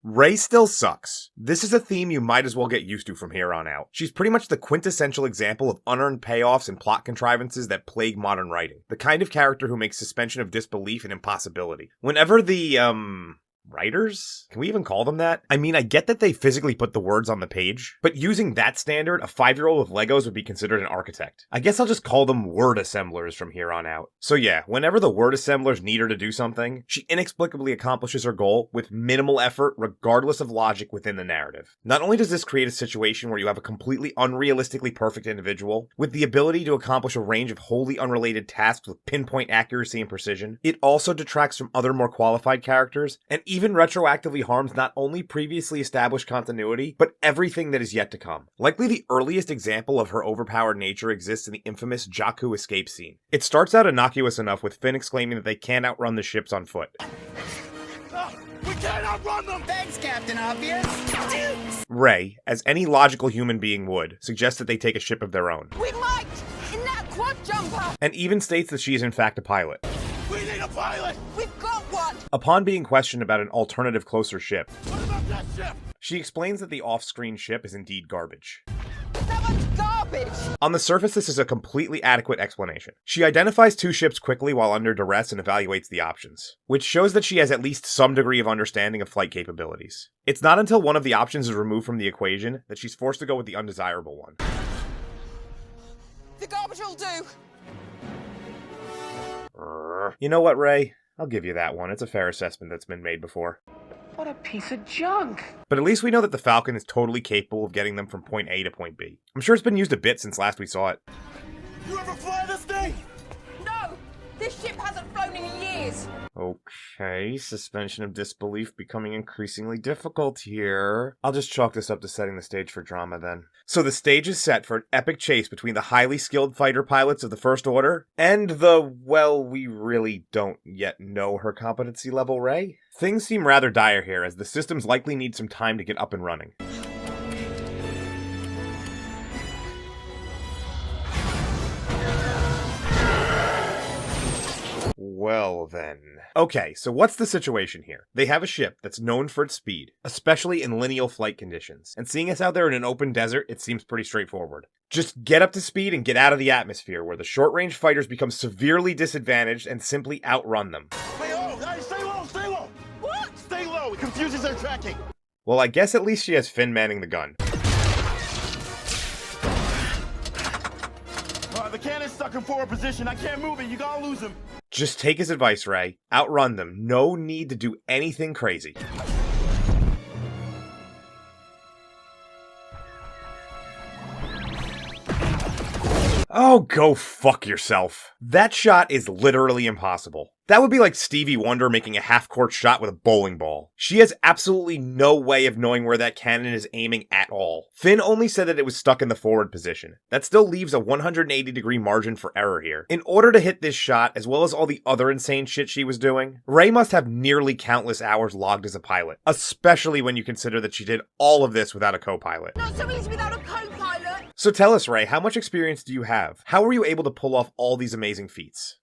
Rey still sucks. This is a theme you might as well get used to from here on out. She's pretty much the quintessential example of unearned payoffs and plot contrivances that plague modern writing. The kind of character who makes suspension of disbelief an impossibility. Whenever the, writers? Can we even call them that? I mean, I get that they physically put the words on the page, but using that standard, a 5-year-old with Legos would be considered an architect. I guess I'll just call them word assemblers from here on out. So yeah, whenever the word assemblers need her to do something, she inexplicably accomplishes her goal with minimal effort regardless of logic within the narrative. Not only does this create a situation where you have a completely unrealistically perfect individual with the ability to accomplish a range of wholly unrelated tasks with pinpoint accuracy and precision, it also detracts from other more qualified characters and even retroactively harms not only previously established continuity, but everything that is yet to come. Likely the earliest example of her overpowered nature exists in the infamous Jakku escape scene. It starts out innocuous enough with Finn exclaiming that they can't outrun the ships on foot. We can't outrun them! Thanks, Captain Obvious! Rey, as any logical human being would, suggests that they take a ship of their own. We might! In that quad jumper! And even states that she is in fact a pilot. We need a pilot! We've got one! Upon being questioned about an alternative closer ship, What about that ship? she explains that the off-screen ship is indeed garbage. That one's garbage! On the surface, this is a completely adequate explanation. She identifies 2 ships quickly while under duress and evaluates the options, which shows that she has at least some degree of understanding of flight capabilities. It's not until one of the options is removed from the equation that she's forced to go with the undesirable one. The garbage will do! You know what, Rey? I'll give you that one. It's a fair assessment that's been made before. What a piece of junk! But at least we know that the Falcon is totally capable of getting them from point A to point B. I'm sure it's been used a bit since last we saw it. You ever fly this thing? No! This ship hasn't flown in years! Okay, suspension of disbelief becoming increasingly difficult here. I'll just chalk this up to setting the stage for drama then. So the stage is set for an epic chase between the highly skilled fighter pilots of the First Order and the, well, we really don't yet know her competency level, Rey. Things seem rather dire here, as the systems likely need some time to get up and running. Well then. Okay, so what's the situation here? They have a ship that's known for its speed, especially in lineal flight conditions, and seeing us out there in an open desert, it seems pretty straightforward. Just get up to speed and get out of the atmosphere, where the short-range fighters become severely disadvantaged and simply outrun them. Stay low! Hey, stay low! Stay low! What? Stay low! It confuses their tracking! Well, I guess at least she has Finn manning the gun. The cannon's stuck in forward position. I can't move it. You gotta lose him. Just take his advice, Rey. Outrun them. No need to do anything crazy. Oh, go fuck yourself. That shot is literally impossible. That would be like Stevie Wonder making a half-court shot with a bowling ball. She has absolutely no way of knowing where that cannon is aiming at all. Finn only said that it was stuck in the forward position. That still leaves a 180-degree margin for error here. In order to hit this shot, as well as all the other insane shit she was doing, Rey must have nearly countless hours logged as a pilot, especially when you consider that she did all of this without a co-pilot. Not so easy without a co-pilot! So tell us, Rey, how much experience do you have? How were you able to pull off all these amazing feats?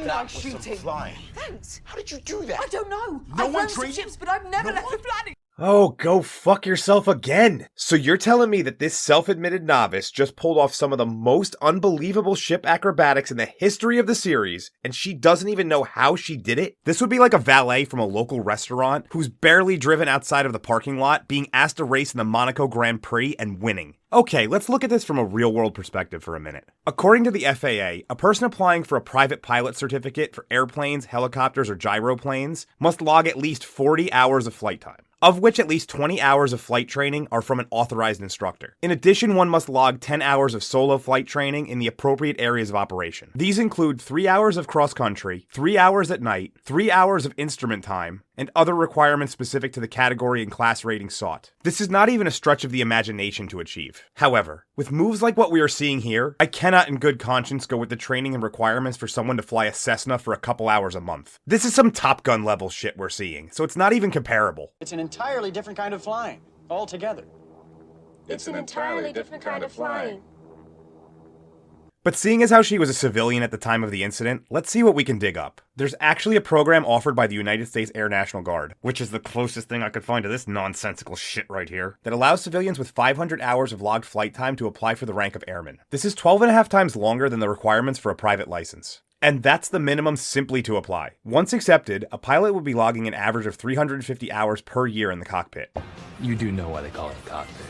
Like shooting. Flying. Thanks. How did you do that? I don't know. No I've one flown some trained you? ships, but I've never No left one? the planet. Oh, go fuck yourself again. So you're telling me that this self-admitted novice just pulled off some of the most unbelievable ship acrobatics in the history of the series, and she doesn't even know how she did it? This would be like a valet from a local restaurant who's barely driven outside of the parking lot being asked to race in the Monaco Grand Prix and winning. Okay, let's look at this from a real-world perspective for a minute. According to the FAA, a person applying for a private pilot certificate for airplanes, helicopters, or gyroplanes must log at least 40 hours of flight time, of which at least 20 hours of flight training are from an authorized instructor. In addition, one must log 10 hours of solo flight training in the appropriate areas of operation. These include 3 hours of cross-country, 3 hours at night, 3 hours of instrument time, and other requirements specific to the category and class rating sought. This is not even a stretch of the imagination to achieve. However, with moves like what we are seeing here, I cannot in good conscience go with the training and requirements for someone to fly a Cessna for a couple hours a month. This is some Top Gun level shit we're seeing, so it's not even comparable. It's an entirely different kind of flying, altogether. It's an entirely different kind of flying. But seeing as how she was a civilian at the time of the incident, let's see what we can dig up. There's actually a program offered by the United States Air National Guard, which is the closest thing I could find to this nonsensical shit right here, that allows civilians with 500 hours of logged flight time to apply for the rank of airman. This is 12.5 times longer than the requirements for a private license. And that's the minimum simply to apply. Once accepted, a pilot will be logging an average of 350 hours per year in the cockpit. You do know why they call it a cockpit,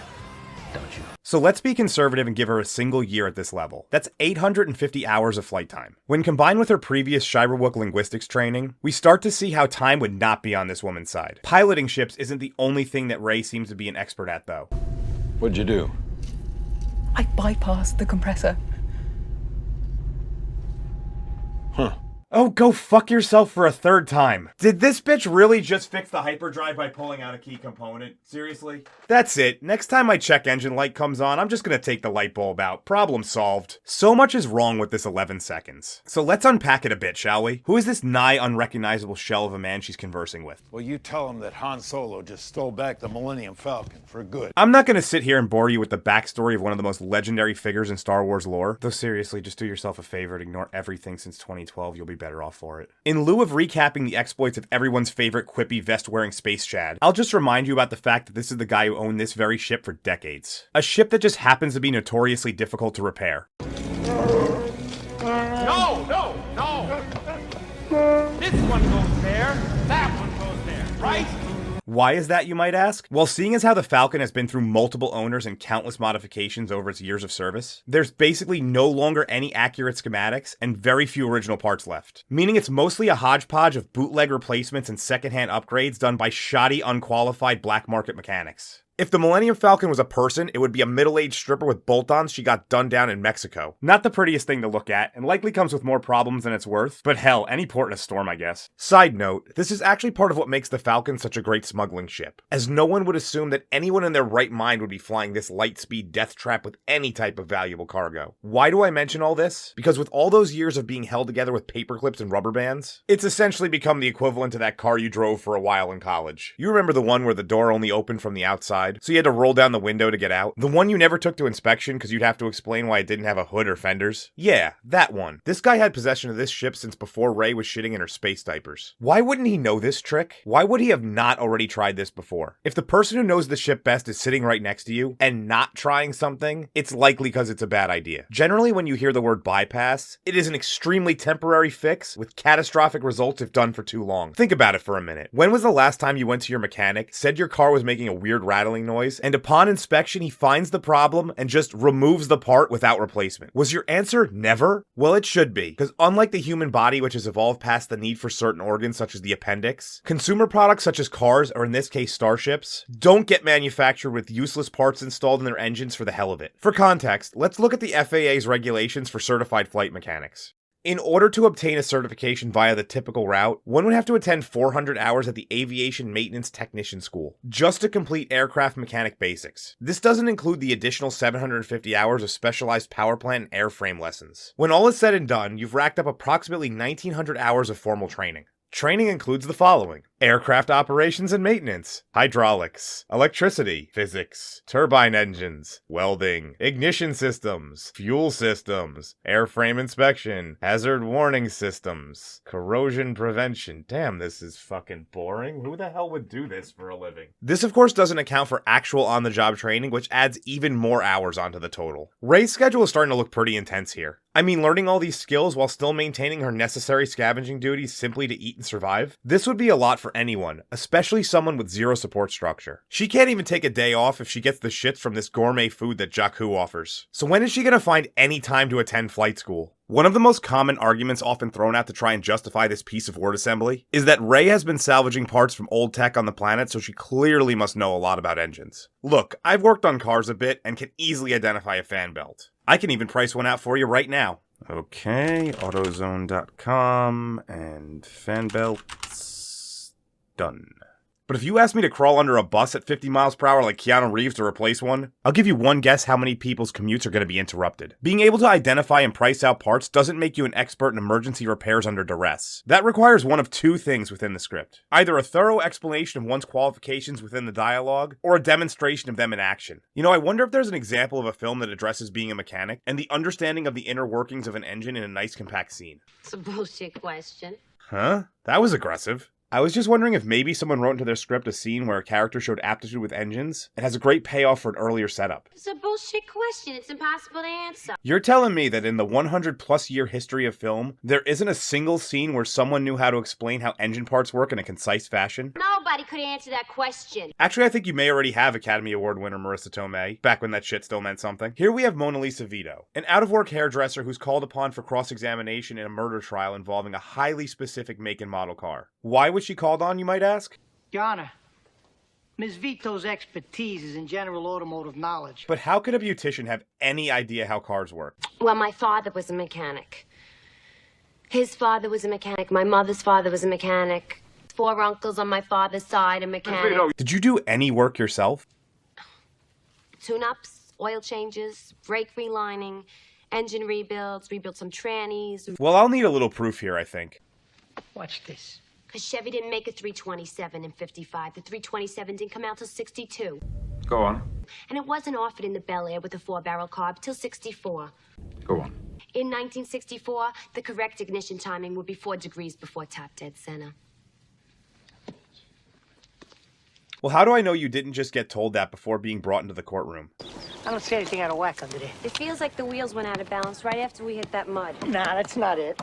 don't you? So let's be conservative and give her a single year at this level. That's 850 hours of flight time. When combined with her previous Shiverwook linguistics training, we start to see how time would not be on this woman's side. Piloting ships isn't the only thing that Ray seems to be an expert at, though. What'd you do? I bypassed the compressor. Huh. Oh, go fuck yourself for a third time. Did this bitch really just fix the hyperdrive by pulling out a key component? Seriously? That's it. Next time my check engine light comes on, I'm just gonna take the light bulb out. Problem solved. So much is wrong with this 11 seconds. So let's unpack it a bit, shall we? Who is this nigh unrecognizable shell of a man she's conversing with? Well, you tell him that Han Solo just stole back the Millennium Falcon for good. I'm not gonna sit here and bore you with the backstory of one of the most legendary figures in Star Wars lore. Though seriously, just do yourself a favor and ignore everything since 2012. You'll be better off for it. In lieu of recapping the exploits of everyone's favorite quippy vest-wearing space Chad, I'll just remind you about the fact that this is the guy who owned this very ship for decades. A ship that just happens to be notoriously difficult to repair. No, no, no. This one goes there, that one goes there, right? Why is that, you might ask? Well, seeing as how the Falcon has been through multiple owners and countless modifications over its years of service, there's basically no longer any accurate schematics and very few original parts left. Meaning it's mostly a hodgepodge of bootleg replacements and secondhand upgrades done by shoddy, unqualified black market mechanics. If the Millennium Falcon was a person, it would be a middle-aged stripper with bolt-ons she got done down in Mexico. Not the prettiest thing to look at, and likely comes with more problems than it's worth, but hell, any port in a storm, I guess. Side note, this is actually part of what makes the Falcon such a great smuggling ship, as no one would assume that anyone in their right mind would be flying this light-speed death trap with any type of valuable cargo. Why do I mention all this? Because with all those years of being held together with paper clips and rubber bands, it's essentially become the equivalent to that car you drove for a while in college. You remember the one where the door only opened from the outside? So you had to roll down the window to get out? The one you never took to inspection because you'd have to explain why it didn't have a hood or fenders? Yeah, that one. This guy had possession of this ship since before Rey was shitting in her space diapers. Why wouldn't he know this trick? Why would he have not already tried this before? If the person who knows the ship best is sitting right next to you and not trying something, it's likely because it's a bad idea. Generally, when you hear the word bypass, it is an extremely temporary fix with catastrophic results if done for too long. Think about it for a minute. When was the last time you went to your mechanic, said your car was making a weird rattling noise, and upon inspection he finds the problem and just removes the part without replacement? Was your answer never? Well, it should be, because unlike the human body, which has evolved past the need for certain organs such as the appendix, consumer products such as cars, or in this case starships, don't get manufactured with useless parts installed in their engines for the hell of it. For context, let's look at the FAA's regulations for certified flight mechanics. In order to obtain a certification via the typical route, one would have to attend 400 hours at the Aviation Maintenance Technician School, just to complete aircraft mechanic basics. This doesn't include the additional 750 hours of specialized power plant and airframe lessons. When all is said and done, you've racked up approximately 1,900 hours of formal training. Training includes the following: aircraft operations and maintenance, hydraulics, electricity, physics, turbine engines, welding, ignition systems, fuel systems, airframe inspection, hazard warning systems, corrosion prevention. Damn, this is fucking boring. Who the hell would do this for a living? This, of course, doesn't account for actual on-the-job training, which adds even more hours onto the total. Rey's schedule is starting to look pretty intense here. I mean, learning all these skills while still maintaining her necessary scavenging duties simply to eat and survive? This would be a lot for anyone, especially someone with zero support structure. She can't even take a day off if she gets the shits from this gourmet food that Jakku offers. So when is she gonna find any time to attend flight school? One of the most common arguments often thrown out to try and justify this piece of word assembly is that Rey has been salvaging parts from old tech on the planet, so she clearly must know a lot about engines. Look, I've worked on cars a bit and can easily identify a fan belt. I can even price one out for you right now. Okay, AutoZone.com and fan belts done. But if you ask me to crawl under a bus at 50 miles per hour like Keanu Reeves to replace one, I'll give you one guess how many people's commutes are going to be interrupted. Being able to identify and price out parts doesn't make you an expert in emergency repairs under duress. That requires one of two things within the script. Either a thorough explanation of one's qualifications within the dialogue, or a demonstration of them in action. You know, I wonder if there's an example of a film that addresses being a mechanic, and the understanding of the inner workings of an engine in a nice compact scene. It's a bullshit question. Huh? That was aggressive. I was just wondering if maybe someone wrote into their script a scene where a character showed aptitude with engines and has a great payoff for an earlier setup. It's a bullshit question. It's impossible to answer. You're telling me that in the 100+ year history of film, there isn't a single scene where someone knew how to explain how engine parts work in a concise fashion? Nobody could answer that question. Actually, I think you may already have Academy Award winner Marissa Tomei, back when that shit still meant something. Here we have Mona Lisa Vito, an out-of-work hairdresser who's called upon for cross-examination in a murder trial involving a highly specific make and model car. Why was she called on, you might ask? Your Honor, Ms. Vito's expertise is in general automotive knowledge. But how could a beautician have any idea how cars work? Well, my father was a mechanic. His father was a mechanic. My mother's father was a mechanic. 4 uncles on my father's side are mechanics. Did you do any work yourself? Tune-ups, oil changes, brake relining, engine rebuild some trannies. Well, I'll need a little proof here, I think. Watch this. Because Chevy didn't make a 327 in 55. The 327 didn't come out till 62. Go on. And it wasn't offered in the Bel Air with a 4-barrel carb till 64. Go on. In 1964, the correct ignition timing would be 4 degrees before top dead center. Well, how do I know you didn't just get told that before being brought into the courtroom? I don't see anything out of whack under there. It feels like the wheels went out of balance right after we hit that mud. Nah, that's not it.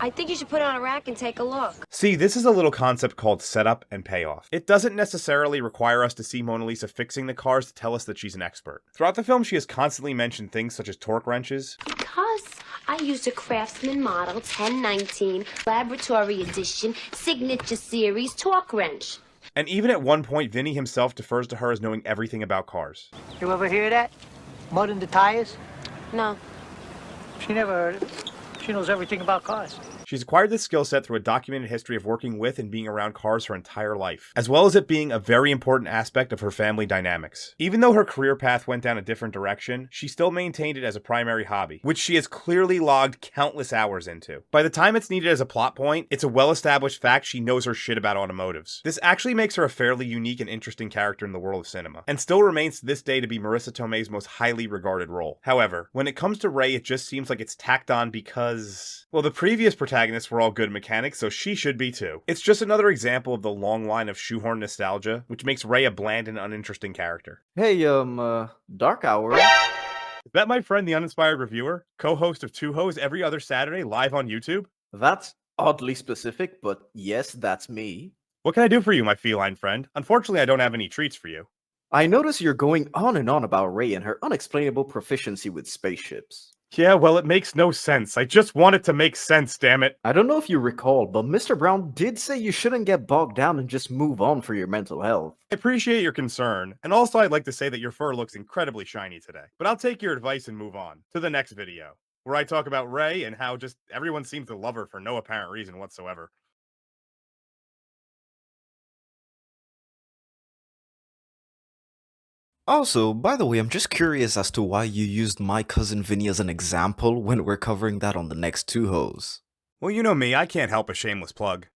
I think you should put it on a rack and take a look. See, this is a little concept called setup and payoff. It doesn't necessarily require us to see Mona Lisa fixing the cars to tell us that she's an expert. Throughout the film, she has constantly mentioned things such as torque wrenches. Because I used a Craftsman model 1019, laboratory edition, signature series torque wrench. And even at one point, Vinny himself defers to her as knowing everything about cars. You ever hear that? Mud in the tires? No. She never heard it. She knows everything about cars. She's acquired this skill set through a documented history of working with and being around cars her entire life, as well as it being a very important aspect of her family dynamics. Even though her career path went down a different direction, she still maintained it as a primary hobby, which she has clearly logged countless hours into. By the time it's needed as a plot point, it's a well-established fact she knows her shit about automotives. This actually makes her a fairly unique and interesting character in the world of cinema, and still remains to this day to be Marissa Tomei's most highly regarded role. However, when it comes to Ray, it just seems like it's tacked on because, well, the previous protagonists were all good mechanics, so she should be too. It's just another example of the long line of shoehorn nostalgia, which makes Ray a bland and uninteresting character. Hey, Dark Hour. Is that my friend, the Uninspired Reviewer, co-host of Two Hoes every other Saturday live on YouTube? That's oddly specific, but yes, that's me. What can I do for you, my feline friend? Unfortunately, I don't have any treats for you. I notice you're going on and on about Ray and her unexplainable proficiency with spaceships. Yeah, well, it makes no sense. I just want it to make sense, damn it. I don't know if you recall, but Mr. Brown did say you shouldn't get bogged down and just move on for your mental health. I appreciate your concern, and also I'd like to say that your fur looks incredibly shiny today. But I'll take your advice and move on to the next video, where I talk about Ray and how just everyone seems to love her for no apparent reason whatsoever. Also, by the way, I'm just curious as to why you used my cousin Vinny as an example when we're covering that on the next Two Hoes. Well, you know me, I can't help a shameless plug.